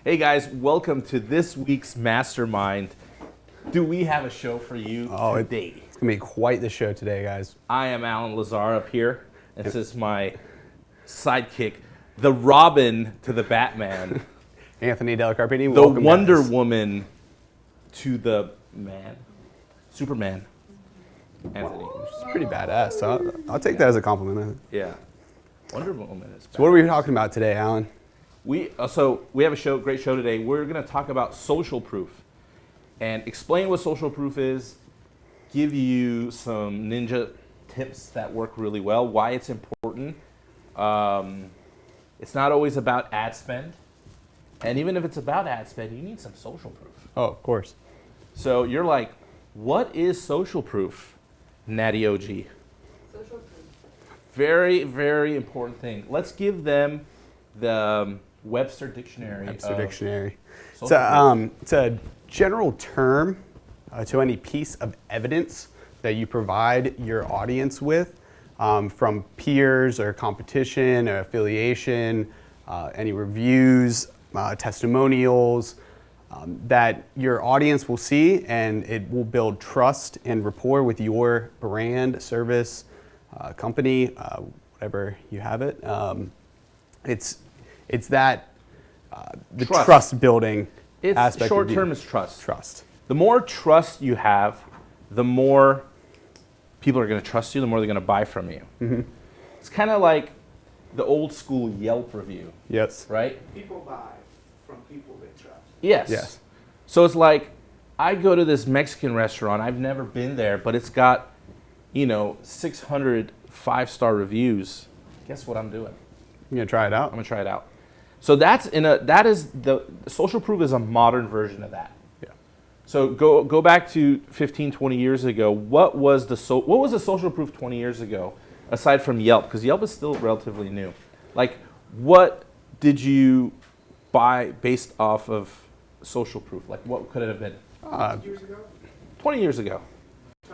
Hey guys, welcome to this week's Mastermind. Do we have a show for you today? It's going to be quite the show today, guys. I am Alan Lazar up here. This is my sidekick, the Robin to the Batman. Anthony Delacarpini. The Wonder Woman to the man. Superman. Anthony. It's pretty badass, so I'll take that as a compliment. Yeah. Wonder Woman is badass. So what are we talking about today, Alan? We have a great show today. We're going to talk about social proof and explain what social proof is, give you some ninja tips that work really well, why it's important. It's not always about ad spend. And even if it's about ad spend, you need some social proof. Oh, of course. So you're like, what is social proof, Natty OG? Social proof. Very, very important thing. Let's give them the Webster Dictionary. It's It's a general term to any piece of evidence that you provide your audience with from peers or competition or affiliation, any reviews, testimonials that your audience will see, and it will build trust and rapport with your brand, service, company, whatever you have it. It's that the trust building aspect. Short term is trust. Trust. The more trust you have, the more people are going to trust you, the more they're going to buy from you. Mm-hmm. It's kind of like the old school Yelp review, Yes. right? People buy from people they trust. Yes. Yes. So it's like, I go to this Mexican restaurant, I've never been there, but it's got, 600 5-star reviews. Guess what I'm doing? You gonna try it out? I'm gonna try it out. So the social proof is a modern version of that. Yeah. So go back to 15, 20 years ago. What was the social proof 20 years ago, aside from Yelp? Because Yelp is still relatively new. Like, what did you buy based off of social proof? Like, what could it have been? years ago? 20 years ago.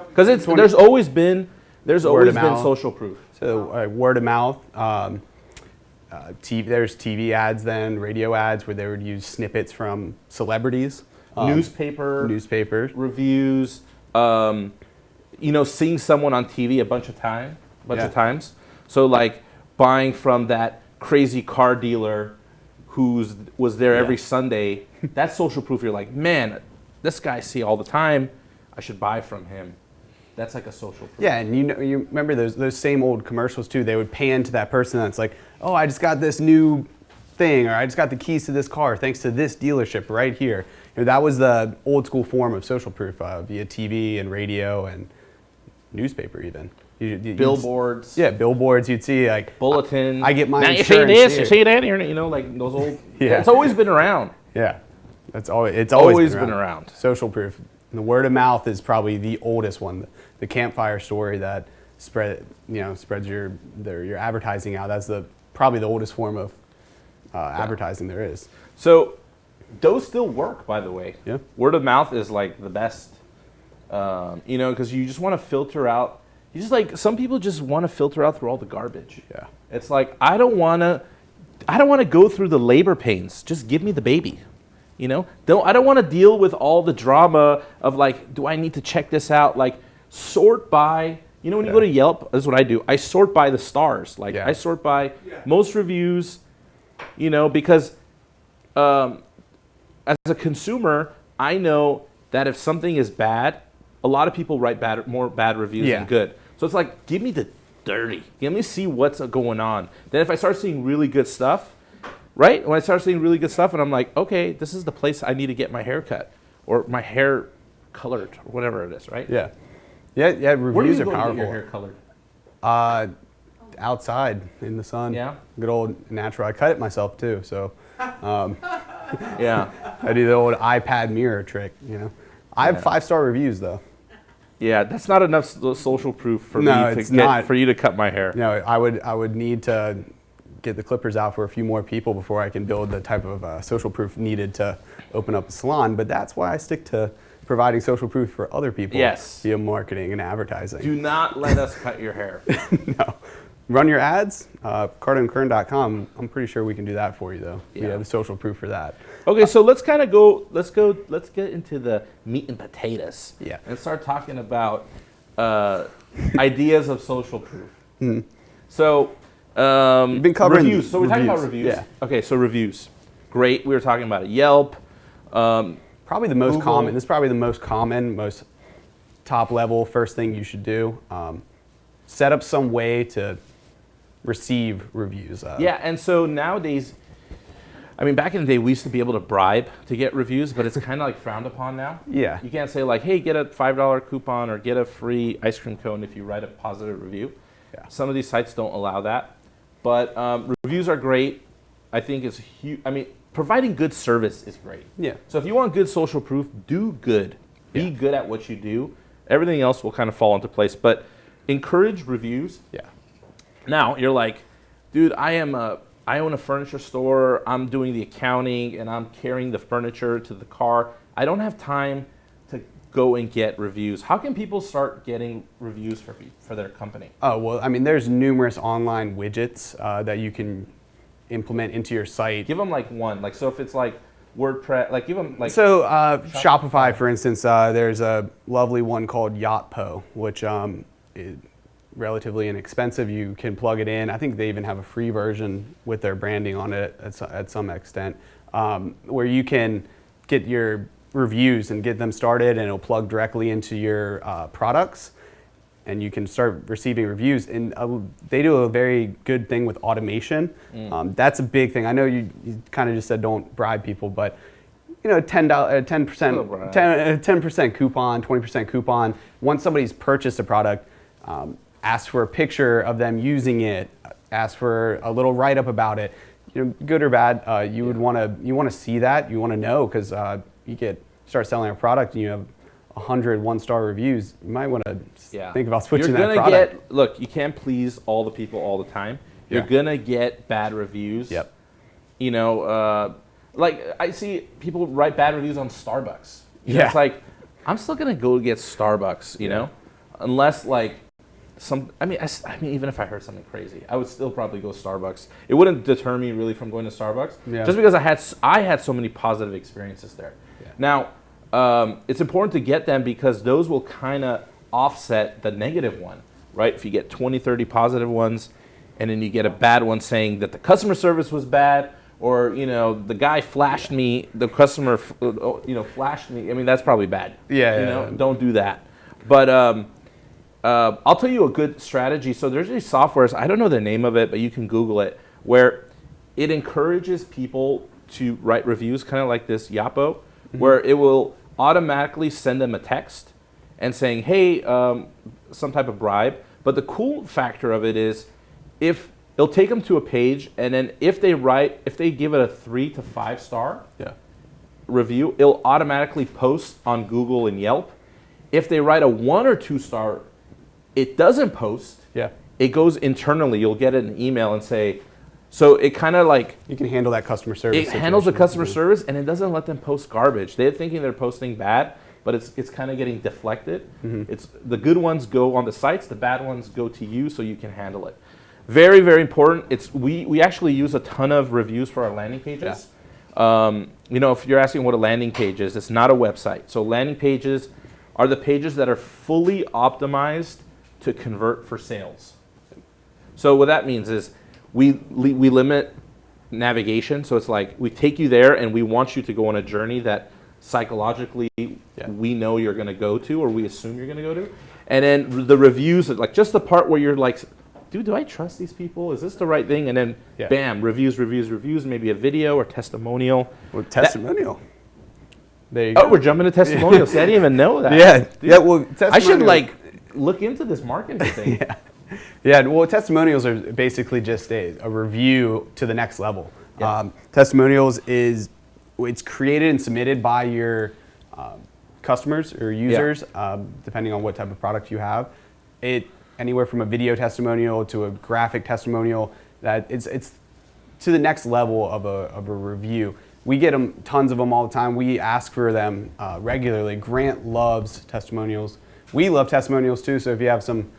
Because there's always been social proof. So word of mouth. There's TV ads then, radio ads where they would use snippets from celebrities. Newspapers. Reviews. Seeing someone on TV a bunch of times. So like buying from that crazy car dealer was there every Sunday. That's social proof. You're like, man, this guy I see all the time. I should buy from him. That's like a social proof. Yeah, and you remember those same old commercials too. They would pan to that person that's like, oh, I just got this new thing, or I just got the keys to this car thanks to this dealership right here. That was the old school form of social proof via TV and radio and newspaper even. Billboards. Billboards. You'd see like bulletins. I get my now insurance. You see this, you see that, like those old. Yeah. It's always been around. Yeah, it's always been around. Social proof. And the word of mouth is probably the oldest one. The campfire story that spreads your advertising out. That's probably the oldest form of advertising there is. So those still work, by the way. Yeah. Word of mouth is like the best. Because you just want to filter out. Some people just want to filter out through all the garbage. Yeah. It's like I don't want to go through the labor pains. Just give me the baby. I don't want to deal with all the drama of like, do I need to check this out? Like, sort by, when you go to Yelp, this is what I do. I sort by the stars. Like, I sort by most reviews, because as a consumer, I know that if something is bad, a lot of people write more bad reviews than good. So it's like, give me the dirty. Let me see what's going on. Then if I start seeing really good stuff, right? When I start seeing really good stuff and I'm like, okay, this is the place I need to get my hair cut or my hair colored or whatever it is, right? Yeah. Yeah, reviews are powerful. Where do you go to get your hair colored? Outside in the sun. Yeah. Good old natural. I cut it myself too, so yeah. I do the old iPad mirror trick, I have 5-star reviews though. Yeah, that's not enough social proof for you to cut my hair. No, I would need to get the clippers out for a few more people before I can build the type of social proof needed to open up a salon. But that's why I stick to providing social proof for other people via marketing and advertising. Do not let us cut your hair. No. run your ads, CardoneKern.com. I'm pretty sure we can do that for you, though. We Yeah. have the social proof for that. Okay, so let's get into the meat and potatoes. Yeah. And start talking about ideas of social proof. So, You've been covering reviews. So we're talking about reviews, reviews. yeah. Okay, so reviews. Great. We were talking about it. Yelp. Probably the most Google. common. This is probably the most common, most top level first thing you should do. Set up some way to receive reviews. Yeah, and so nowadays, I mean, back in the day, we used to be able to bribe to get reviews, but it's kind of like frowned upon now. Yeah. You can't say like, hey, get a $5 coupon or get a free ice cream cone if you write a positive review. Yeah. Some of these sites don't allow that. But reviews are great. I think it's huge. I mean, providing good service is great. Yeah. So if you want good social proof, do good. Be good at what you do. Everything else will kind of fall into place. But encourage reviews. Yeah. Now you're like, dude, I own a furniture store. I'm doing the accounting and I'm carrying the furniture to the car. I don't have time to go and get reviews. How can people start getting reviews for their company? Oh, well, I mean, there's numerous online widgets that you can implement into your site. Give them like one. Like, so if it's like WordPress, like give them like. So Shopify, for instance, there's a lovely one called Yotpo, which is relatively inexpensive. You can plug it in. I think they even have a free version with their branding on it at some extent, where you can get your reviews and get them started, and it'll plug directly into your products, and you can start receiving reviews. And they do a very good thing with automation. That's a big thing. I know you kind of just said don't bribe people, but you know, 10% coupon, 20% coupon. Once somebody's purchased a product, ask for a picture of them using it. Ask for a little write-up about it. You know, good or bad, you want to see that. You want to know, because you start selling a product and you have 100 one-star reviews. You might want to think about switching that product. Look, you can't please all the people all the time. You're gonna get bad reviews. Yep. You know, like I see people write bad reviews on Starbucks. You know, Yeah. it's like, I'm still gonna go get Starbucks. You know, unless like I mean, even if I heard something crazy, I would still probably go Starbucks. It wouldn't deter me really from going to Starbucks, just because I had so many positive experiences there. Yeah. Now, it's important to get them because those will kind of offset the negative one, right? If you get 20, 30 positive ones, and then you get a bad one saying that the customer service was bad, or you know the guy flashed me, the customer, flashed me. I mean, that's probably bad. Don't do that. But I'll tell you a good strategy. So there's these softwares, I don't know the name of it, but you can Google it, where it encourages people to write reviews, kind of like this Yotpo, where it will automatically send them a text and saying, hey, some type of bribe. But the cool factor of it is if it'll take them to a page, and then if they give it a 3 to 5 star review, it'll automatically post on Google and Yelp. If they write a 1 or 2 star, it doesn't post. Yeah. It goes internally. You'll get an email and say, so it kind of like... You can handle that customer service. It handles the customer service, and it doesn't let them post garbage. They're thinking they're posting bad, but it's kind of getting deflected. It's the good ones go on the sites, the bad ones go to you, so you can handle it. Very, very important. We actually use a ton of reviews for our landing pages. If you're asking what a landing page is, it's not a website. So landing pages are the pages that are fully optimized to convert for sales. So what that means is we limit navigation. So it's like we take you there and we want you to go on a journey that psychologically we know you're going to go to, or we assume you're going to go to. And then the reviews, like just the part where you're like, dude, do I trust these people? Is this the right thing? And then bam, reviews, maybe a video or testimonial. Well, testimonial. There you go. Oh, we're jumping to testimonials. See, I didn't even know that. Well, I should look into this marketing thing. Well, testimonials are basically just a review to the next level. Testimonials it's created and submitted by your customers or users, depending on what type of product you have. Anywhere from a video testimonial to a graphic testimonial, that it's to the next level of a review. We get tons of them all the time. We ask for them regularly. Grant loves testimonials. We love testimonials too. So if you have some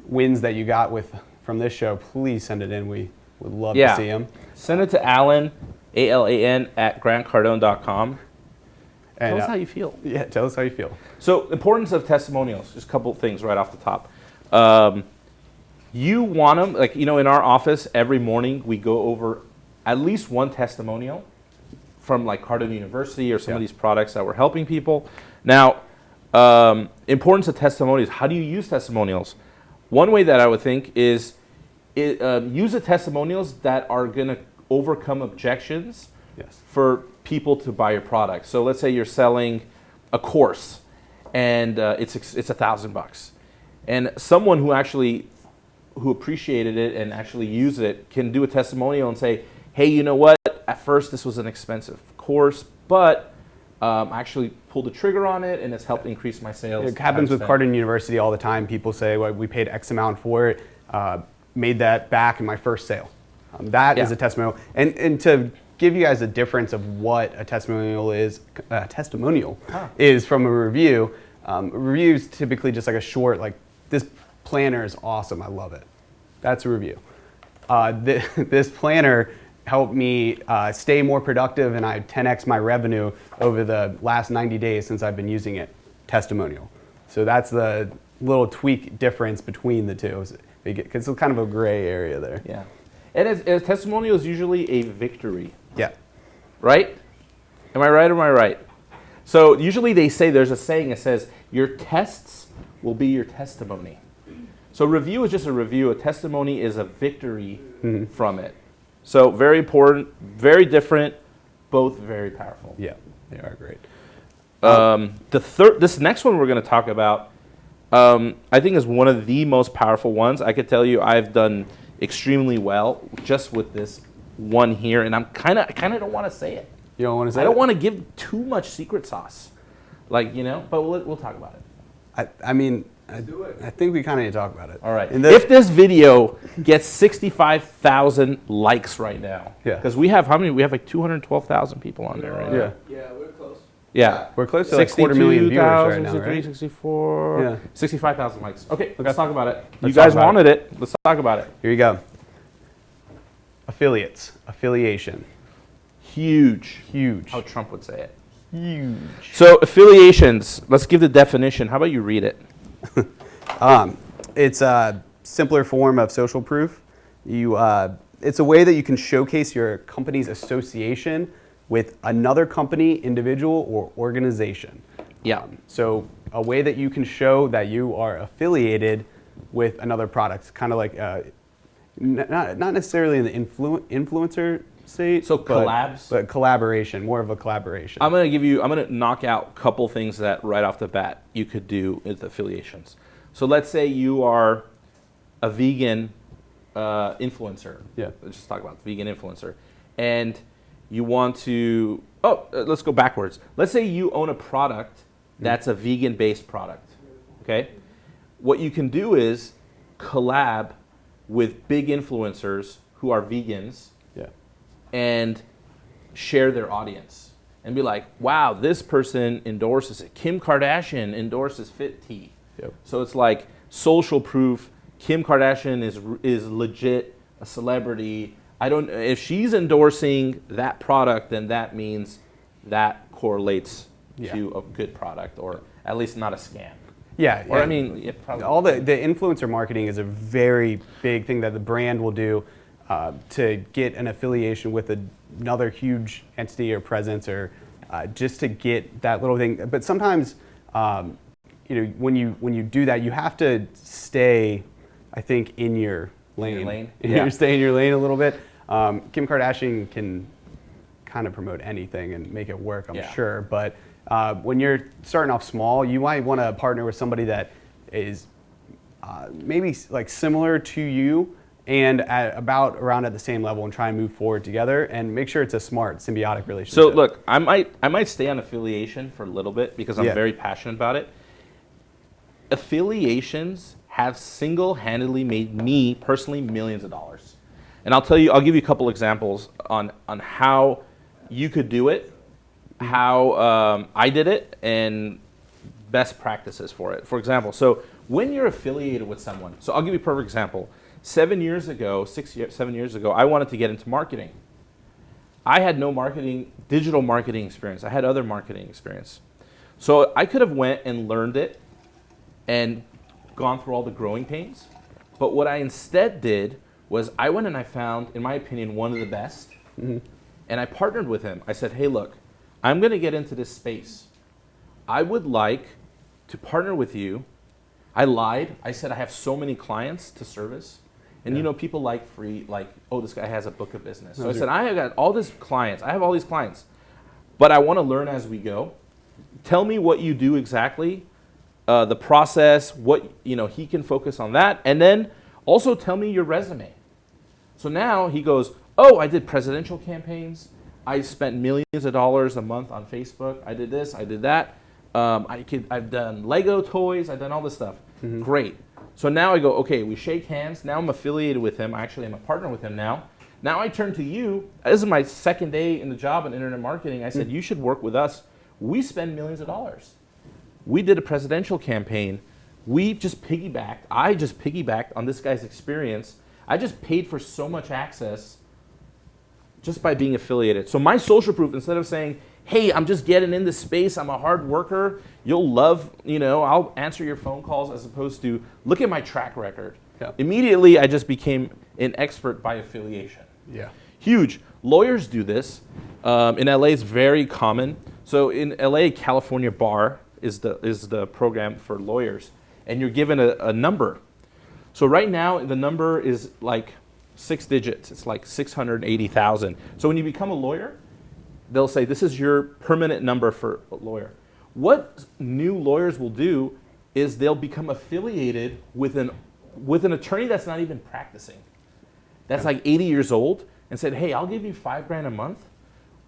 wins that you got from this show, please send it in. We would love Yeah. to see them. Send it to Alan, ALAN, at grantcardone.com. And, Tell us how you feel. Yeah, tell us how you feel. So, importance of testimonials. Just a couple things right off the top. You want them, like, in our office, every morning we go over at least one testimonial from like Cardone University or some of these products that we're helping people. Now, importance of testimonials. How do you use testimonials? One way that I would think is use the testimonials that are going to overcome objections for people to buy your product. So let's say you're selling a course and it's $1,000, and someone who appreciated it and actually used it can do a testimonial and say, hey, you know what? At first this was an expensive course, but I actually pulled the trigger on it and it's helped increase my sales. It happens with Cardone University all the time. People say, well, we paid X amount for it, made that back in my first sale. That is a testimonial. And to give you guys a difference of what a testimonial is from a review, a review is typically just like a short, like, this planner is awesome, I love it. That's a review. This planner helped me stay more productive, and I 10x my revenue over the last 90 days since I've been using it. Testimonial. So that's the little tweak difference between the two. Because it's kind of a gray area there. Yeah. And as testimonial is usually a victory. Yeah. Right? Am I right or am I right? So usually they say, there's a saying that says, your tests will be your testimony. So review is just a review. A testimony is a victory from it. So very important, very different, both very powerful. Yeah, they are great. This next one we're going to talk about, I think is one of the most powerful ones. I could tell you I've done extremely well just with this one here, and I kind of don't want to say it. You don't want to say it? I don't want to give too much secret sauce, but we'll talk about it. I think we kind of need to talk about it. All right. If this video gets 65,000 likes right now, because we have how many? We have like 212,000 people on there right now. Yeah, we're close. Yeah. We're close to like 250,000 viewers right now, 63, right? 64, Yeah. 65,000 likes. Okay, let's talk about it. Let's You guys talk about wanted it. Let's talk about it. Here you go. Affiliation. Huge. How Trump would say it. huge. So affiliations, let's give the definition. How about you read it? It's a simpler form of social proof. It's a way that you can showcase your company's association with another company, individual, or organization. Yeah. So a way that you can show that you are affiliated with another product, kind of like not necessarily in the influencer state. So collabs? but collaboration, more of a collaboration. I'm gonna knock out a couple things that right off the bat you could do with affiliations. So let's say you are a vegan influencer. Yeah. Let's just talk about vegan influencer. And you want to, let's go backwards. Let's say you own a product that's a vegan-based product, okay? What you can do is collab with big influencers who are vegans and share their audience and be like, wow, this person endorses it. Kim Kardashian endorses Fit Tea. Yep. So it's like social proof. Kim Kardashian is legit a celebrity. If she's endorsing that product, then that means that correlates to a good product, or at least not a scam. Yeah. Or probably. All the influencer marketing is a very big thing that the brand will do to get an affiliation with another huge entity or presence, or just to get that little thing. But sometimes, when you do that, you have to stay, I think, in your lane. You stay in your lane a little bit. Kim Kardashian can kind of promote anything and make it work, I'm sure. But when you're starting off small, you might want to partner with somebody that is maybe like similar to you and around at the same level, and try and move forward together and make sure it's a smart symbiotic relationship. So look, I might stay on affiliation for a little bit because I'm very passionate about it. Affiliations have single-handedly made me personally millions of dollars. And I'll give you a couple examples on how you could do it, how I did it, and best practices for it. For example, so when you're affiliated with someone, so I'll give you a perfect example. 7 years ago, I wanted to get into marketing. I had no digital marketing experience. I had other marketing experience. So I could have went and learned it and gone through all the growing pains. But what I instead did was I went and I found, in my opinion, one of the best. Mm-hmm. And I partnered with him. I said, hey, look, I'm going to get into this space. I would like to partner with you. I lied. I said I have so many clients to service. And you know, people like free, like, oh, this guy has a book of business. So I said, I have got all these clients. I have all these clients. But I want to learn as we go. Tell me what you do exactly, the process, what, you know, he can focus on that. And then also tell me your resume. So now he goes, oh, I did presidential campaigns. I spent millions of dollars a month on Facebook. I did this, I did that. I've done Lego toys. I've done all this stuff. Mm-hmm. Great. So now I go, okay, we shake hands. Now I'm affiliated with him. Actually, I'm a partner with him now. Now I turn to you. This is my second day in the job in internet marketing. I said, you should work with us. We spend millions of dollars. We did a presidential campaign. I just piggybacked on this guy's experience. I just paid for so much access just by being affiliated. So my social proof, instead of saying, hey, I'm just getting in this space, I'm a hard worker, you'll love, you know, I'll answer your phone calls, as opposed to, look at my track record. Yeah. Immediately, I just became an expert by affiliation. Yeah. Huge. Lawyers do this. In LA, it's very common. So in LA, California Bar is the program for lawyers. And you're given a number. So right now, the number is like 6 digits. It's like 680,000. So when you become a lawyer, they'll say, this is your permanent number for a lawyer. What new lawyers will do is they'll become affiliated with an attorney that's not even practicing. That's like 80 years old, and said, hey, I'll give you $5,000 a month.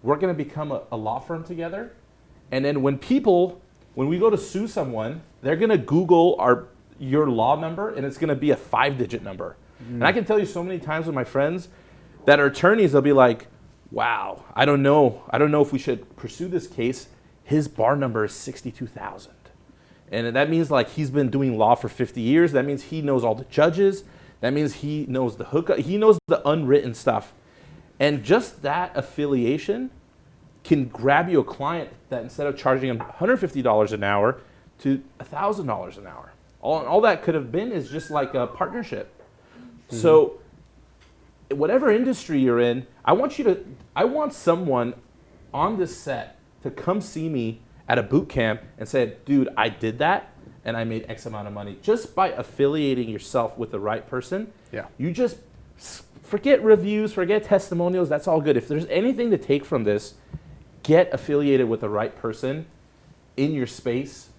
We're going to become a law firm together. And then when we go to sue someone, they're going to Google your law number, and it's going to be a 5-digit number. And I can tell you so many times with my friends that are attorneys, they'll be like, wow, I don't know if we should pursue this case. His bar number is 62,000. And that means like he's been doing law for 50 years. That means he knows all the judges. That means he knows the hookup. He knows the unwritten stuff. And just that affiliation can grab you a client that instead of charging him $150 an hour to $1,000 an hour. All that could have been is just like a partnership. Mm-hmm. So whatever industry you're in, I want someone on this set to come see me at a boot camp and say, dude, I did that and I made X amount of money. Just by affiliating yourself with the right person, you just forget reviews, forget testimonials, that's all good. If there's anything to take from this, get affiliated with the right person in your space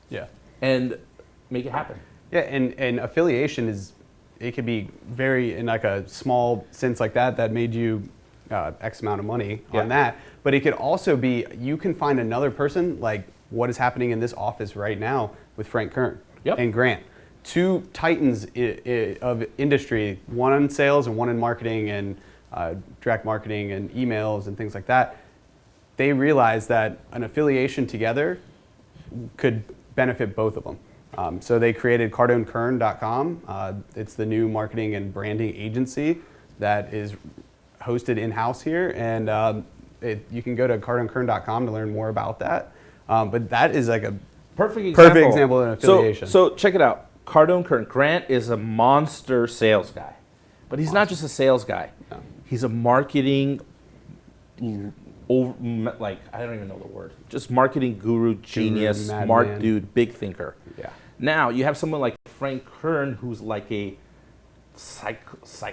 and make it happen. Yeah, and affiliation it could be very, in like a small sense like that made you X amount of money on that. But it could also be, you can find another person, like what is happening in this office right now with Frank Kern and Grant. Two titans of industry, one in sales and one in marketing and direct marketing and emails and things like that. They realized that an affiliation together could benefit both of them. So they created CardoneKern.com. It's the new marketing and branding agency that is hosted in-house here. And you can go to CardoneKern.com to learn more about that. But that is like a perfect example of an affiliation. So check it out. Cardone Kern. Grant is a monster sales guy. But he's not just a sales guy. No. He's a marketing, I don't even know the word. Just marketing guru, genius, smart dude, big thinker. Yeah. Now, you have someone like Frank Kern, who's like a psychologist,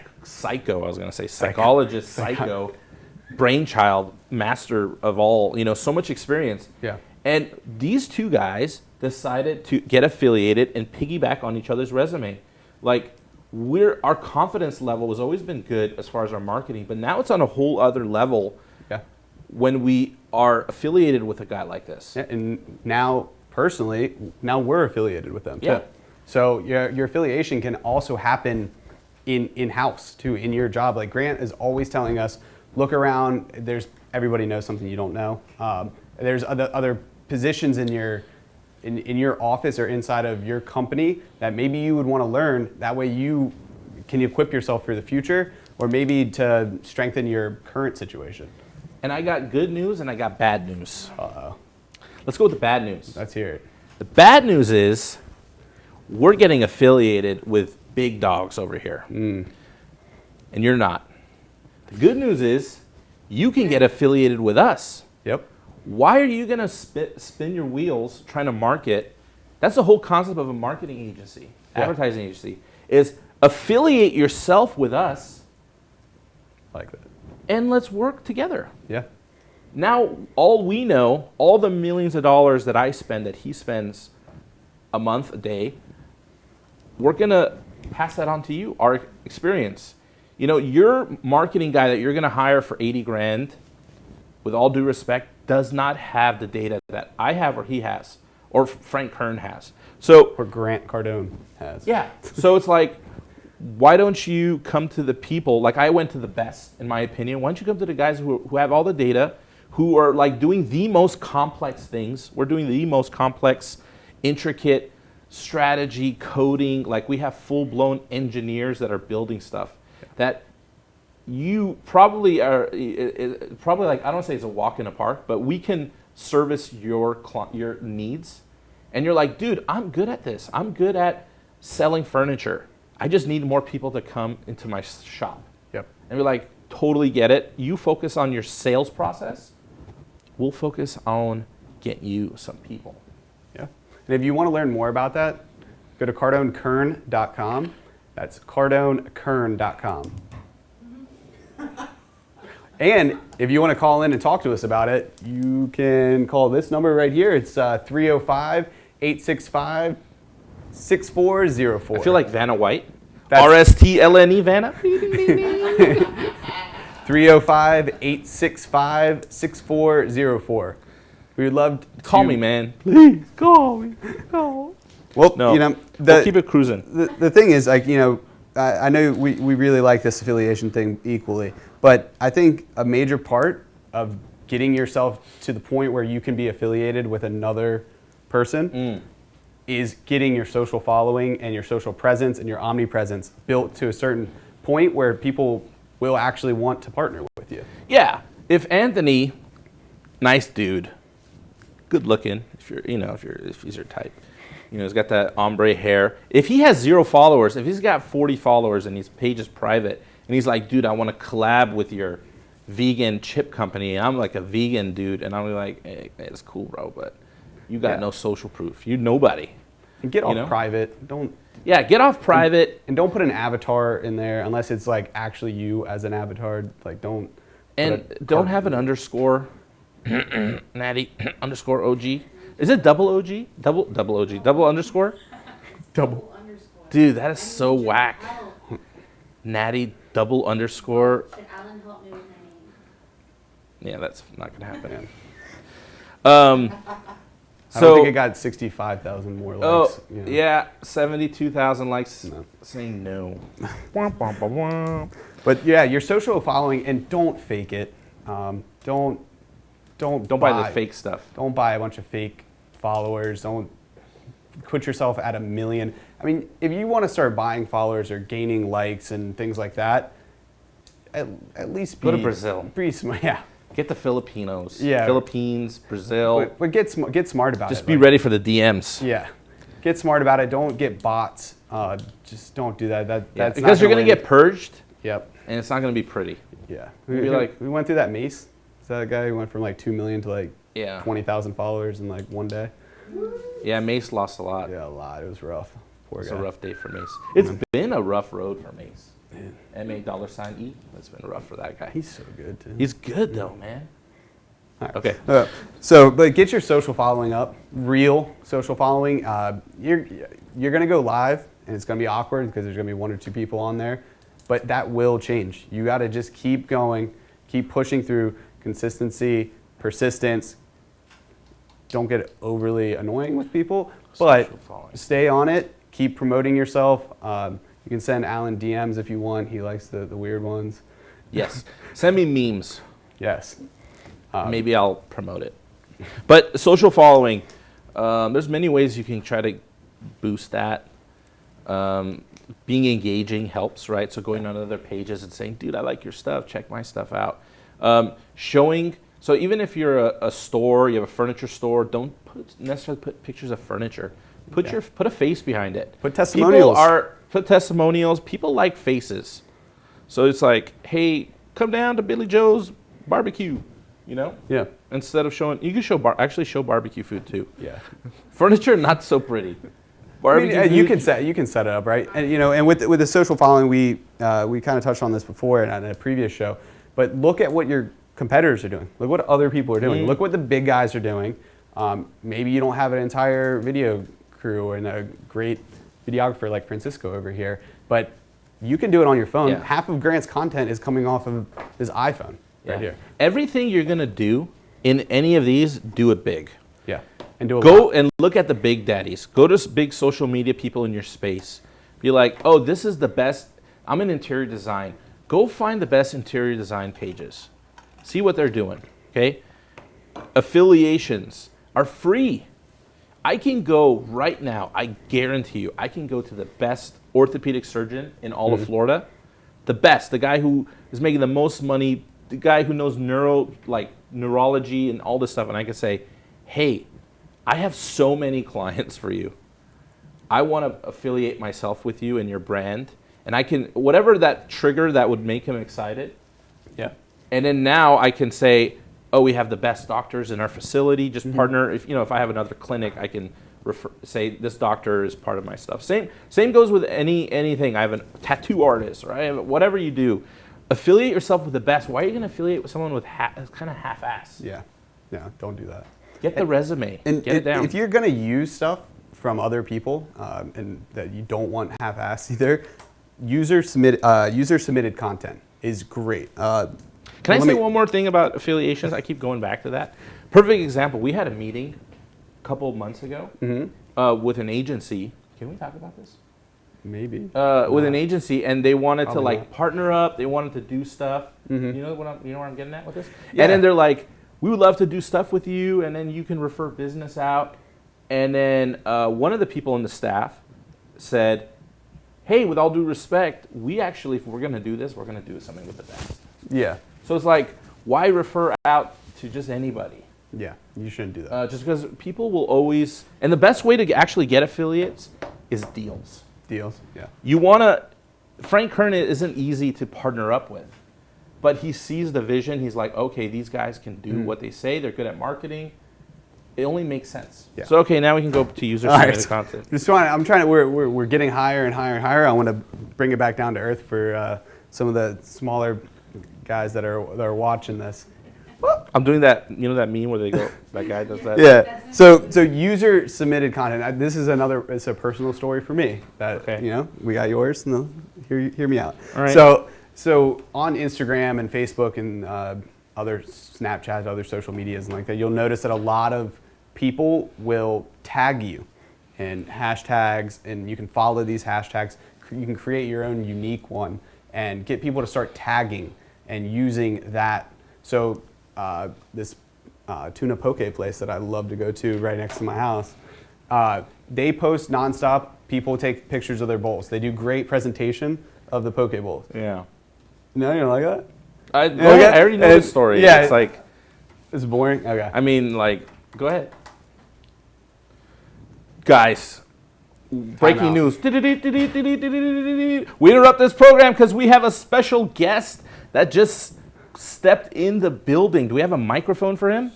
brainchild, master of all, so much experience. Yeah. And these two guys decided to get affiliated and piggyback on each other's resume. Like, our confidence level has always been good as far as our marketing, but now it's on a whole other level when we are affiliated with a guy like this. Yeah, and now, personally, we're affiliated with them too. So your affiliation can also happen in-house too, in your job. Like Grant is always telling us, look around, everybody knows something you don't know. There's other positions in your office or inside of your company that maybe you would want to learn. That way you can you equip yourself for the future, or maybe to strengthen your current situation? And I got good news and I got bad news. Uh-oh. Let's go with the bad news. Let's hear it. The bad news is we're getting affiliated with big dogs over here. And you're not. The good news is you can get affiliated with us. Yep. Why are you going to spin your wheels trying to market? That's the whole concept of a marketing agency, advertising agency, is affiliate yourself with us. Like that. And let's work together. Yeah. Now, all we know, all the millions of dollars that I spend, that he spends a month, a day, we're going to pass that on to you, our experience. You know, your marketing guy that you're going to hire for 80 grand, with all due respect, does not have the data that I have or he has, or Frank Kern has. So, Or Grant Cardone has. yeah. So it's like, why don't you come to the people, like I went to the best, in my opinion. Why don't you come to the guys who have all the data, who are like doing the most complex things. We're doing the most complex, intricate strategy, coding. Like we have full-blown engineers that are building stuff that you probably are, probably like, I don't want to say it's a walk in the park, but we can service your needs. And you're like, dude, I'm good at this. I'm good at selling furniture. I just need more people to come into my shop. Yep. And we're like, totally get it. You focus on your sales process. We'll focus on getting you some people. Yeah. And if you want to learn more about that, go to cardonekern.com. That's cardonekern.com. And if you want to call in and talk to us about it, you can call this number right here. It's 305-865-6404. I feel like Vanna White. That's- RSTLNE Vanna. 305-865-6404. We would love to Call me, man. Please call me. Call. Well, No, you know, we'll keep it cruising. the thing is, like, you know, I know we really like this affiliation thing equally, but I think a major part of getting yourself to the point where you can be affiliated with another person is getting your social following and your social presence and your omnipresence built to a certain point where people will actually want to partner with you. Yeah. If Anthony, nice dude, good looking, if he's your type, you know, he's got that ombre hair. If he has 0 followers, if he's got 40 followers and his page is private, and he's like, dude, I want to collab with your vegan chip company, and I'm like a vegan dude, and I'm like, hey, it's cool, bro, but you got no social proof. You're nobody. And get off know? private. Don't Yeah, get off private. and don't put an avatar in there unless it's like actually you as an avatar. Like don't. And don't have an underscore, natty underscore OG. Is it double OG? Double OG. Double underscore? Double. Dude, that is so whack. Natty double underscore. Should Alan help me with my name? Yeah, that's not going to happen. I don't think it got 65,000 more likes. You know. Yeah, 72,000 likes No. saying no. But yeah, your social following, and don't fake it. Don't buy the fake stuff. Don't buy a bunch of fake followers. Don't put yourself at 1 million. I mean, if you want to start buying followers or gaining likes and things like that, at least Go to Brazil. Be smart. Yeah. Get the Filipinos. Yeah. Philippines, Brazil. But get smart about it. Just be ready for the DMs. Yeah. Get smart about it. Don't get bots. Just don't do that. That's because you're going to get purged, Yep. and it's not going to be pretty. Yeah. You'd be like- we went through that Mace. Is that a guy who went from like 2 million to like Yeah. 20,000 followers in like one day? Yeah, Mace lost a lot. Yeah, a lot. It was rough. Poor It's guy. a rough day for Mace. It's been a rough road for Mace. MA$E. It's been rough for that guy. He's so good too. He's good though, man. All right. Okay. But get your social following up. Real social following. You're gonna go live, and it's gonna be awkward because there's gonna be 1 or 2 people on there, but that will change. You got to just keep going, keep pushing through. Consistency, persistence. Don't get overly annoying with people, but Social following. stay on it. Keep promoting yourself. You can send Alan DMs if you want. He likes the weird ones. Yes. Send me memes. Yes. Maybe I'll promote it. But social following, there's many ways you can try to boost that. being engaging helps, right? So going on other pages and saying, dude, I like your stuff, check my stuff out. Showing, so even if you're a store, you have a furniture store, don't necessarily put pictures of furniture. Put a face behind it. Put testimonials. Put testimonials. People like faces. So it's like, hey, come down to Billy Joe's barbecue, you know? Yeah. Instead of showing, you can show barbecue food too. Yeah. Furniture, not so pretty. Barbecue food, you can set it up, right? And and with the social following, we kind of touched on this before in a previous show. But look at what your competitors are doing. Look what other people are doing. Look what the big guys are doing. Maybe you don't have an entire video crew and a great videographer like Francisco over here, but you can do it on your phone. Yeah. Half of Grant's content is coming off of his iPhone right here. Everything you're gonna do in any of these, do it big. Yeah, and do a Go lot. and look at the big daddies. Go to big social media people in your space. Be like, oh, this is the best. I'm in interior design. Go find the best interior design pages. See what they're doing, okay? Affiliations are free. I can go right now, I guarantee you, I can go to the best orthopedic surgeon in all of Florida. The best, the guy who is making the most money, the guy who knows neurology and all this stuff, and I can say, hey, I have so many clients for you. I want to affiliate myself with you and your brand, and I can, whatever that trigger that would make him excited. Yeah. And then now I can say, oh, we have the best doctors in our facility. Just partner. If I have another clinic, I can say this doctor is part of my stuff. Same goes with anything. I have a tattoo artist, or I have whatever you do. Affiliate yourself with the best. Why are you going to affiliate with someone with kind of half-ass? Yeah. Don't do that. Get the resume. And get it down. If you're going to use stuff from other people and that you don't want half-assed either, user-submitted content is great. Can I say one more thing about affiliations? I keep going back to that. Perfect example. We had a meeting a couple of months ago with an agency. Can we talk about this? Maybe. With an agency, and they wanted Probably to not. partner up. They wanted to do stuff. You know where I'm getting at with this? Yeah. And then they're like, we would love to do stuff with you, and then you can refer business out. And then one of the people in the staff said, hey, with all due respect, we actually, if we're going to do this, we're going to do something with the best. Yeah. So it's like, why refer out to just anybody? Yeah. You shouldn't do that. Just because people will always, and the best way to actually get affiliates is deals. Deals. Yeah. You want to, Frank Kern isn't easy to partner up with, but he sees the vision. He's like, okay, these guys can do what they say. They're good at marketing. It only makes sense. Yeah. So, okay, now we can go to user-submitted content. We're getting higher and higher and higher. I want to bring it back down to earth for some of the smaller guys that are watching this. I'm doing that, that meme where they go, that guy does that? Yeah. So user submitted content. This is it's a personal story for me. That Okay. we got yours. No, hear me out. All right. So on Instagram and Facebook and other Snapchat, other social medias and like that, you'll notice that a lot of people will tag you in hashtags, and you can follow these hashtags. You can create your own unique one and get people to start tagging and using that. So this tuna poke place that I love to go to right next to my house, they post nonstop. People take pictures of their bowls. They do great presentation of the poke bowls. Yeah. No, you don't like that? I already know the story. Yeah. It's like, It's boring? Okay. I mean, go ahead. Guys, breaking out. news. We interrupt this program because we have a special guest that just stepped in the building. Do we have a microphone for him?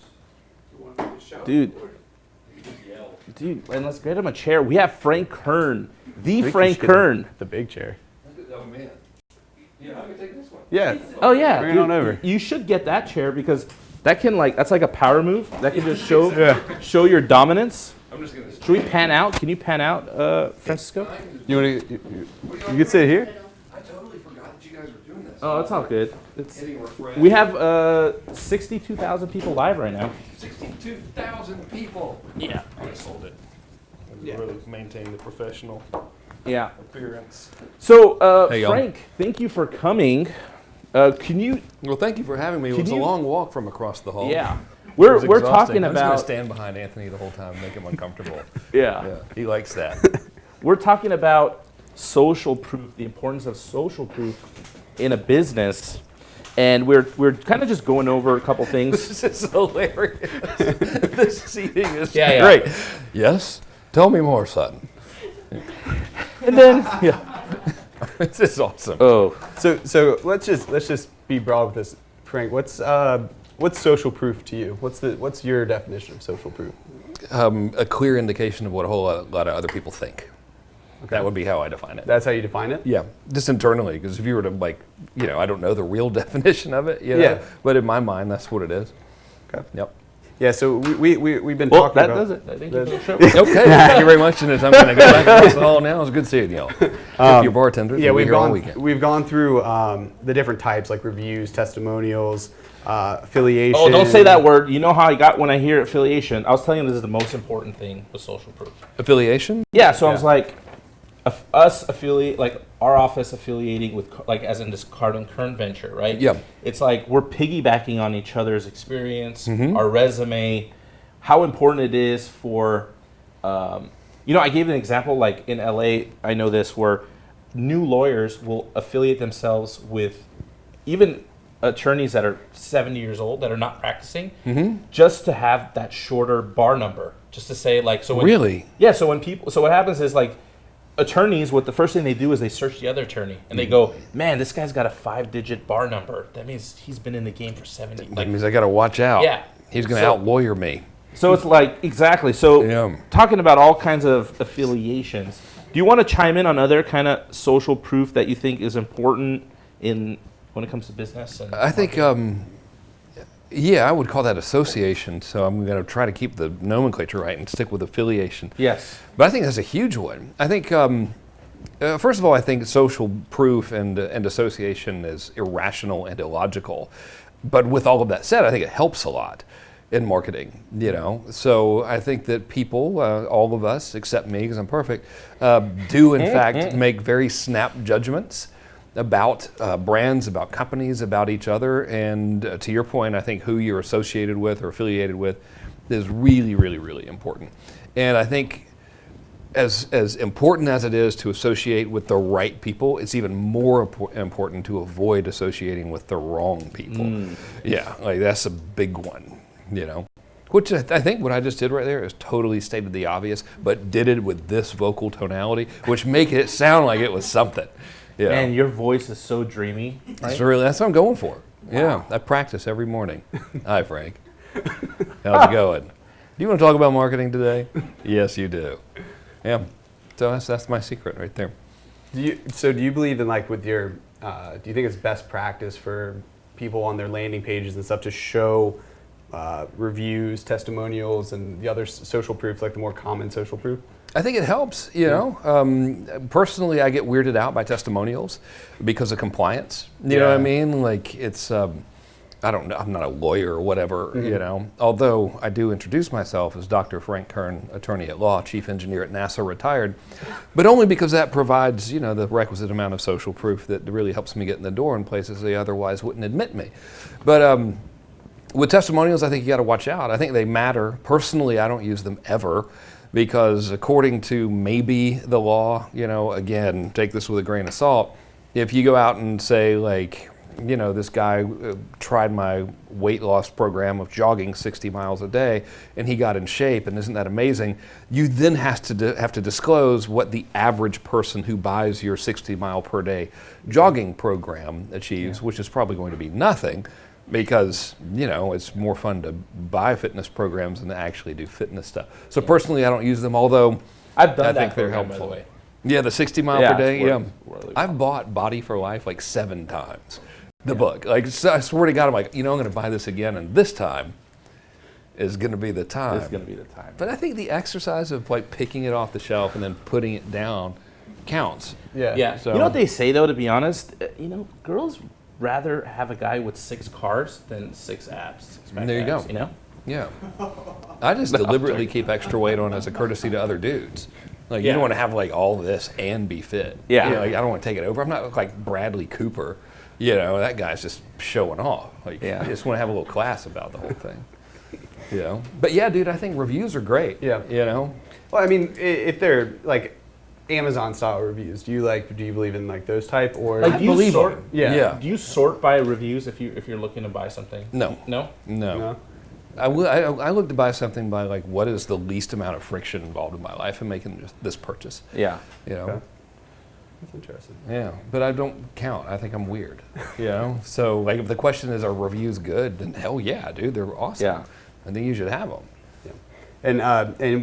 You want me to shout? Dude, and let's get him a chair. We have Frank Kern, the Frank Kern. The big chair. Oh man. Yeah, I can take this one. Yeah. Oh yeah, Bring it on over. You should get that chair because that can that's like a power move. That can just show your dominance. I'm just gonna. Should we pan out? Can you pan out, Francisco? You want to? You could sit here. I totally forgot that you guys were doing this. Oh, it's all good. It's, Getting refreshed. we have 62,000 people live right now. 62,000 people. Yeah. I sold it. Really maintain the professional Yeah. appearance. So, Hey, y'all. Frank, thank you for coming. Can you? Well, thank you for having me. It Can was a you- long walk from across the hall. Yeah. It We're was talking exhausting. I'm just about gonna stand behind Anthony the whole time, and make him uncomfortable. yeah. Yeah, he likes that. We're talking about social proof, the importance of social proof in a business. And we're kind of just going over a couple things. This is hilarious. This seating is Yeah, yeah. great. Yes? Tell me more, son. And then, This is awesome. oh, So let's just be broad with this, Frank. What's social proof to you? What's your definition of social proof? A clear indication of what a whole lot of other people think. That would be how I define it. That's how you define it? Yeah, just internally, because if you were to I don't know the real definition of it, Yeah. but in my mind, that's what it is. Okay. Yep. Yeah. So we've been well, talking that about. does it. I think you show. Okay, thank you very much. And I'm going to go back across the hall now. It's good seeing y'all. Your bartenders. Yeah, we'll be here all weekend. we've gone through the different types like reviews, testimonials, affiliation. Oh, don't say that word. You know how I got when I hear affiliation. I was telling you this is the most important thing with social proof. Affiliation? Yeah, so I was like, us affiliate, like our office affiliating with, like as in this Cardone current venture, right? Yeah. It's like we're piggybacking on each other's experience, our resume, how important it is for, I gave an example, like in LA, I know this, where new lawyers will affiliate themselves with even attorneys that are 70 years old that are not practicing, just to have that shorter bar number, just to say like, so when, Really? yeah, so what happens is like attorneys, what the first thing they do is they search the other attorney and they go, man, this guy's got a 5-digit bar number. That means he's been in the game for 70. That means I got to watch out. Yeah. He's going to out-lawyer me. So it's like, exactly. So Yeah. talking about all kinds of affiliations, do you want to chime in on other kind of social proof that you think is important when it comes to business? And I think, I would call that association. So I'm going to try to keep the nomenclature right and stick with affiliation. yes. But I think that's a huge one. I think, first of all, I think social proof and association is irrational and illogical. But with all of that said, I think it helps a lot in marketing, So I think that people, all of us, except me because I'm perfect, do in fact make very snap judgments about brands, about companies, about each other. And to your point, I think who you're associated with or affiliated with is really, really, really important. And I think as important as it is to associate with the right people, it's even more important to avoid associating with the wrong people. Yeah, like that's a big one, Which I think what I just did right there is totally stated the obvious, but did it with this vocal tonality, which make it sound like it was something. Yeah. Man, your voice is so dreamy. Right? That's what I'm going for. Wow. Yeah, I practice every morning. Hi, Frank. How's it going? Do you want to talk about marketing today? Yes, you do. Yeah. So that's my secret right there. Do you believe in like with your? Do you think it's best practice for people on their landing pages and stuff to show reviews, testimonials, and the other social proofs, like the more common social proof? I think it helps, Personally, I get weirded out by testimonials because of compliance. You know what I mean? Like it's, I don't know, I'm not a lawyer or whatever, Although I do introduce myself as Dr. Frank Kern, attorney at law, chief engineer at NASA, retired, but only because that provides, the requisite amount of social proof that really helps me get in the door in places they otherwise wouldn't admit me. But with testimonials, I think you got to watch out. I think they matter. Personally, I don't use them ever. Because according to maybe the law, again, take this with a grain of salt, if you go out and say like, this guy tried my weight loss program of jogging 60 miles a day and he got in shape and isn't that amazing, you then have to disclose what the average person who buys your 60 mile per day jogging program achieves, which is probably going to be nothing. Because, it's more fun to buy fitness programs than to actually do fitness stuff. So personally, I don't use them, although I've done I that think they're program, helpful. by the way. Yeah, the 60 mile Yeah, per day, it's really I've bought Body for Life like 7 times, the book. Like, so I swear to God, I'm like, I'm going to buy this again, and this time is going to be the time. It's going to be the time. But I think the exercise of like picking it off the shelf and then putting it down counts. Yeah. So- You know what they say, though, to be honest? Girls rather have a guy with 6 cars than 6 abs. 6 pack There you abs, go. Yeah. I just deliberately keep extra weight on as a courtesy to other dudes. Like, you don't want to have like all this and be fit. Yeah. Like, I don't want to take it over. I'm not like Bradley Cooper. That guy's just showing off. Like, I just want to have a little class about the whole thing. But yeah, dude, I think reviews are great. Yeah. Well, I mean, if they're like, Amazon style reviews. Do you believe in like those type or Like, do you believe sort? it. Yeah. Do you sort by reviews if you're looking to buy something? No. No. No. No? I look to buy something by like what is the least amount of friction involved in my life in making this purchase. Yeah. You know. Okay. That's interesting. Yeah, but I don't count. I think I'm weird. You know. So like, if the question is, are reviews good? Then hell yeah, dude, they're awesome. Yeah. I think you should have them. Yeah. And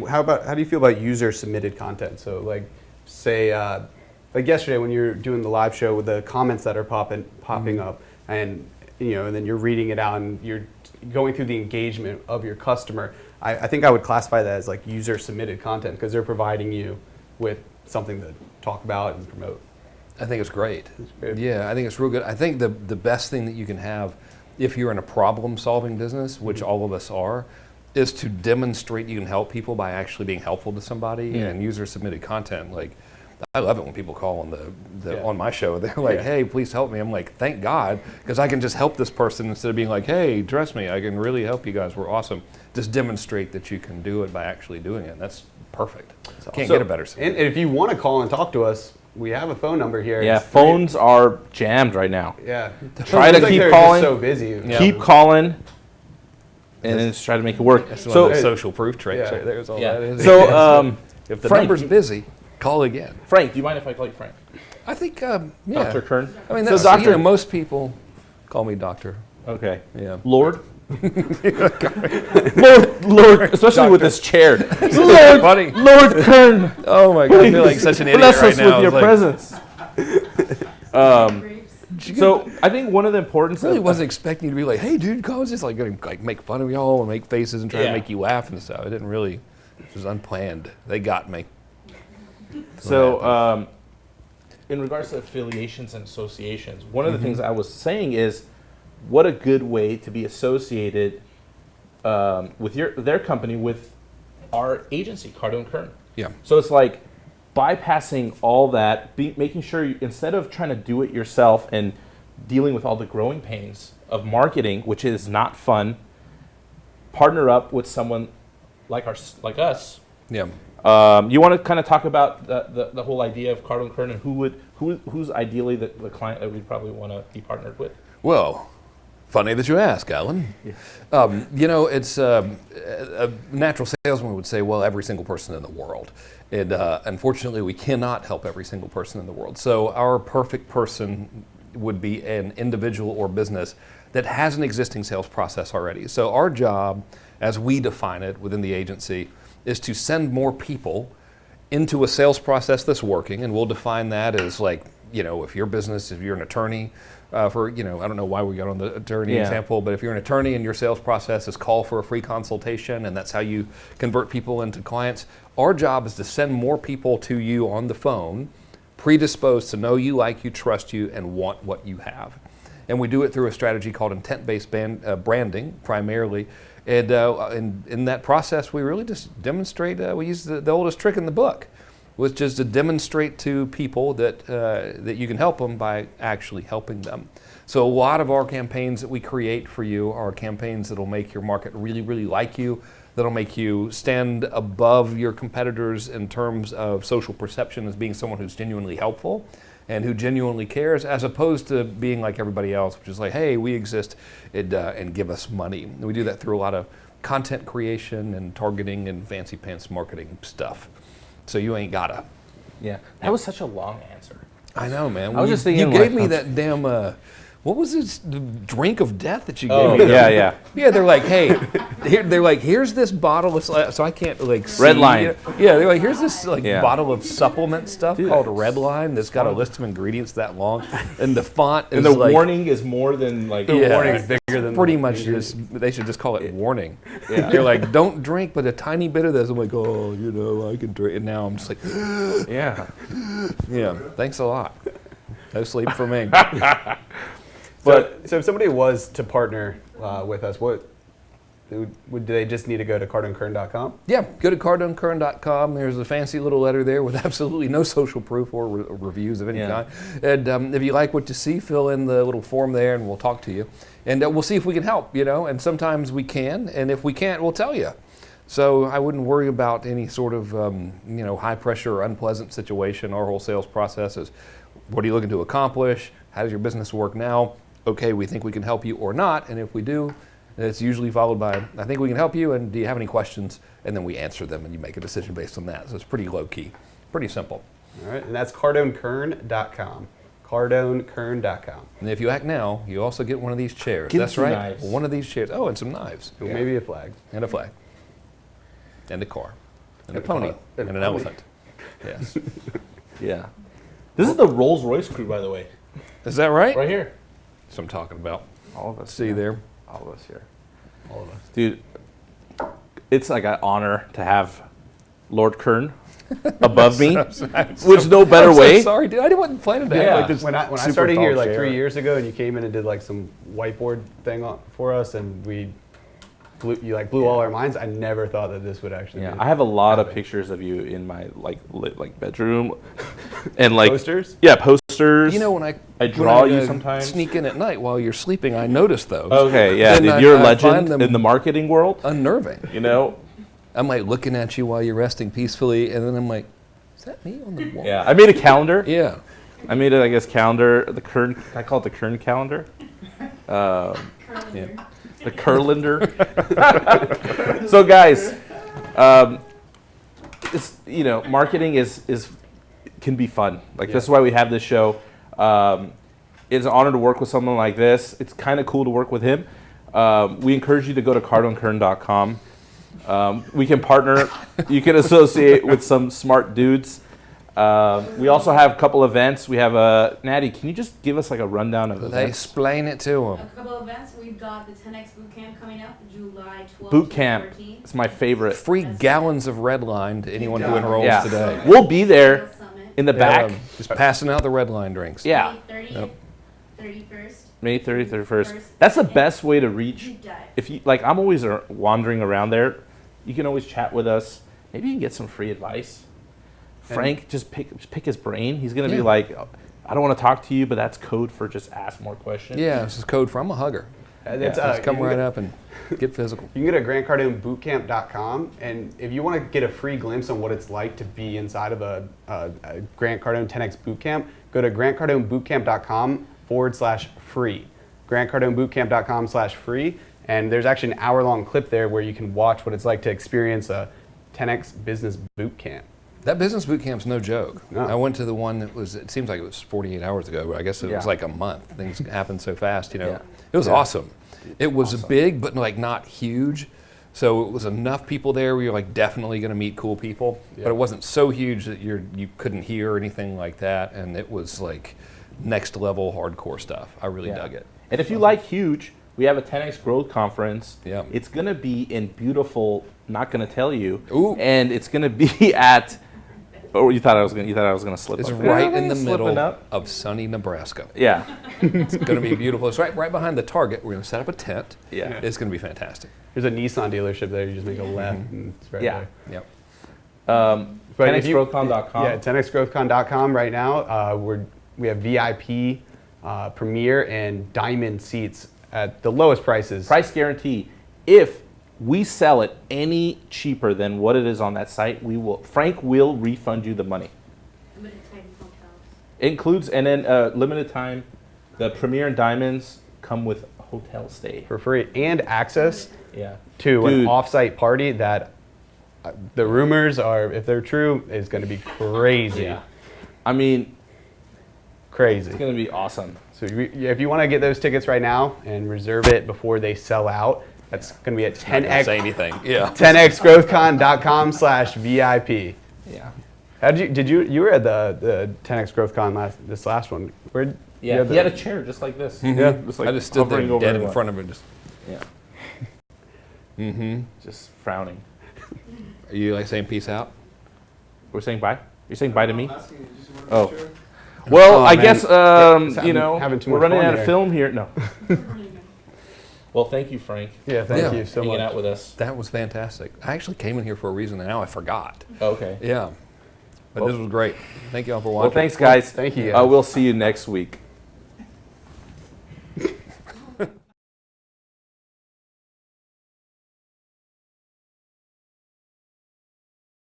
how do you feel about user submitted content? So like, say like yesterday when you're doing the live show with the comments that are popping up, and and then you're reading it out and you're going through the engagement of your customer. I think I would classify that as like user submitted content because they're providing you with something to talk about and promote. I think it's great. great. Yeah, I think it's real good. I think the best thing that you can have if you're in a problem-solving business, which all of us are, is to demonstrate you can help people by actually being helpful to somebody. And user-submitted content, like, I love it when people call on on my show. They're like, "Hey, please help me." I'm like, "Thank God," because I can just help this person instead of being like, "Hey, trust me, I can really help you guys. We're awesome." Just demonstrate that you can do it by actually doing it. That's perfect. Can't get a better And if you want to call and talk to us, we have a phone number here. Yeah. It's Phones are jammed right now. Yeah. Try to Seems like keep they're calling. Just so busy. Yeah. Keep calling, and then just try to make it work. That's So, one of those social proof traits Yeah. right there. Is all yeah. that is. So, if the Frank, number's busy, call again. Frank, do you mind if I call you Frank? I think, Dr. yeah. Kern. I mean, So, that's, Doctor- most people call me doctor. Okay. Yeah. Lord. Lord, especially with this chair. Lord, funny. Lord Kern, Oh my God, I feel like such an idiot bless right us now. with your It's like, presence. So I think one of the importance I really of wasn't expecting you to be like, "Hey, dude, call." I was just like going to like make fun of y'all and make faces and try to Yeah. make you laugh and stuff. It didn't really. It was unplanned. They got me. So, in regards to affiliations and associations, one of the things I was saying is, what a good way to be associated with their company with our agency, Cardone Kern. Yeah. So it's like bypassing all that, making sure instead of trying to do it yourself and dealing with all the growing pains of marketing, which is not fun, partner up with someone like us. Yeah. You want to kind of talk about the whole idea of Cardone Kern and who's ideally the client that we'd probably want to be partnered with? Well, funny that you ask, Alan. It's a natural salesman would say, well, every single person in the world. And unfortunately, we cannot help every single person in the world. So our perfect person would be an individual or business that has an existing sales process already. So our job, as we define it within the agency, is to send more people into a sales process that's working. And we'll define that as like, if your business, if you're an attorney, I don't know why we got on the attorney example, but if you're an attorney and your sales process is call for a free consultation and that's how you convert people into clients, our job is to send more people to you on the phone, predisposed to know you, like you, trust you, and want what you have. And we do it through a strategy called intent-based branding, primarily. And in that process, we really just demonstrate, we use the oldest trick in the book, which is to demonstrate to people that you can help them by actually helping them. So a lot of our campaigns that we create for you are campaigns that'll make your market really, really like you, that'll make you stand above your competitors in terms of social perception as being someone who's genuinely helpful and who genuinely cares, as opposed to being like everybody else, which is like, hey, we exist and give us money. And we do that through a lot of content creation and targeting and fancy pants marketing stuff. So you ain't gotta. Yeah, that was such a long answer. I know, man. I was just thinking, you gave like, me that damn. What was this drink of death that you gave Oh, me? yeah. Yeah, they're like, hey, here's this bottle of, so I can't like see. Red Line. Yeah, they're like, here's this Yeah. bottle of supplement stuff called Red Line that's got a list of ingredients that long, and the font is And the like, warning is more than like. yeah, warning's bigger than pretty the much ingredients. just, they should just call it warning. Yeah. They're like, don't drink, but a tiny bit of this. I'm like, oh, I can drink. And now I'm just like, Yeah. yeah, thanks a lot. No sleep for me. So if somebody was to partner with us, would they just need to go to cardonekern.com? Yeah, go to cardonekern.com. There's a fancy little letter there with absolutely no social proof or reviews of any kind. And if you like what you see, fill in the little form there and we'll talk to you. And we'll see if we can help, And sometimes we can, and if we can't, we'll tell you. So I wouldn't worry about any sort of high pressure or unpleasant situation. Our whole sales process is, what are you looking to accomplish? How does your business work now? Okay, we think we can help you or not. And if we do, it's usually followed by, I think we can help you, and do you have any questions? And then we answer them, and you make a decision based on that. So it's pretty low key, pretty simple. All right, and that's CardoneKern.com. CardoneKern.com. And if you act now, you also get one of these chairs. Get That's some right. knives. One of these chairs. Oh, and some knives. And maybe a flag. And a flag. And a car. And a And a pony. car. And an And a pony. elephant. Yes. Yeah. This is the Rolls Royce crew, by the way. Is that right? Right here. That's what I'm talking about. All of us. See you there. All of us here. All of us. Dude, it's like an honor to have Lord Kern above me. Which no better I'm way. So sorry, dude. I wasn't planning to Yeah. have like this. When I super started tall here like chair. 3 years ago, and you came in and did like some whiteboard thing for us, and you blew all our minds. I never thought that this would actually. Yeah, be I have a lot of happening. pictures of you in my like bedroom, and like Posters? Yeah, posters. You know, when I draw when you sometimes. sneak in at night while you're sleeping, I notice those. Okay, yeah, Then dude, you're a I find legend them in the marketing world. unnerving. You know. I'm like looking at you while you're resting peacefully, and then I'm like, is that me on the wall? Yeah, I made a calendar. Yeah. I made it, I guess, calendar. The Kern. I call it the Kern calendar. Curlinger. The Curlinder. So guys, it's marketing is can be fun. Like this is why we have this show. It's an honor to work with someone like this. It's kind of cool to work with him. We encourage you to go to CardoneKern.com. We can partner. You can associate with some smart dudes. We also have a couple events. We have Natty, can you just give us like a rundown of events? Explain it to A them. couple of events. We've got the 10X Boot Camp coming up July 12th Boot to camp. 13th. It's my favorite. Free gallons of red line to anyone who enrolls Yeah. today. We'll be there Sales Summit. in the back. Just passing out the red line drinks. Yeah. May 30th, Yep. 31st. May 30th, 31st. That's the best way to reach. Deep dive. If you like, I'm always wandering around there. You can always chat with us. Maybe you can get some free advice. Frank, just pick his brain. He's gonna be Yeah. like, I don't want to talk to you, but that's code for just ask more questions. Yeah, this is code for I'm a hugger. It's, Just come you can right go- up and get physical. You can go to GrantCardoneBootCamp.com, and if you want to get a free glimpse on what it's like to be inside of a Grant Cardone 10X Bootcamp, go to GrantCardoneBootCamp.com/free. GrantCardoneBootCamp.com/free, and there's actually an hour-long clip there where you can watch what it's like to experience a 10X Business Bootcamp. That business boot camp's no joke. No. I went to the one that was, it seems like it was 48 hours ago, but I guess it was Yeah. like a month. Things happen so fast, Yeah. It was Yeah. awesome. It was big, but like not huge. So it was enough people there where you're like definitely going to meet cool people, Yeah. but it wasn't so huge that you couldn't hear or anything like that. And it was like next level hardcore stuff. I really Yeah. dug it. And if you like huge, we have a 10X Growth Conference. Yeah. It's gonna be in beautiful. Not gonna tell you. Ooh. And it's gonna be at. Oh, you thought I was gonna slip It's up. right in the Slipping middle up. of sunny Nebraska. Yeah. It's going to be beautiful. It's right behind the Target. We're going to set up a tent. Yeah. It's going to be fantastic. There's a Nissan dealership there. You just make a left, and it's right Yeah. there. Yep. But if you- 10xgrowthcon.com. Yeah, 10xgrowthcon.com right now. We have VIP, Premier, and Diamond seats at the lowest prices. Price guarantee. If we sell it any cheaper than what it is on that site, Frank will refund you the money. Limited time hotels. It includes, and then limited time, the Premier and Diamonds come with hotel stay. For free and access Yeah. to an Dude. off-site party that the rumors are, if they're true, is going to be crazy. Yeah. I mean, Crazy. it's going to be awesome. So if you want to get those tickets right now and reserve it before they sell out, that's going to be at Not gonna say 10x, anything. Yeah. 10xgrowthcon.com/VIP. Yeah. You were at the 10x GrowthCon this last one. Where Yeah. He had a chair just like this. Yeah. Just like I just stood there hovering over dead in everyone. front of it. Just, Yeah. Just frowning. are you like saying peace out? We're saying bye? You're saying bye to me? I'm asking you, just wanna Oh. make sure. Well, Oh, I man. guess, having too we're much running fun out of here. film here. No. Well, thank you, Frank, Yeah, thank Yeah. you so hanging much. out with us. That was fantastic. I actually came in here for a reason and now I forgot. Okay. Yeah. But Well- this was great. Thank you all for watching. Well, thanks, guys. Thank you, guys. We'll see you next week.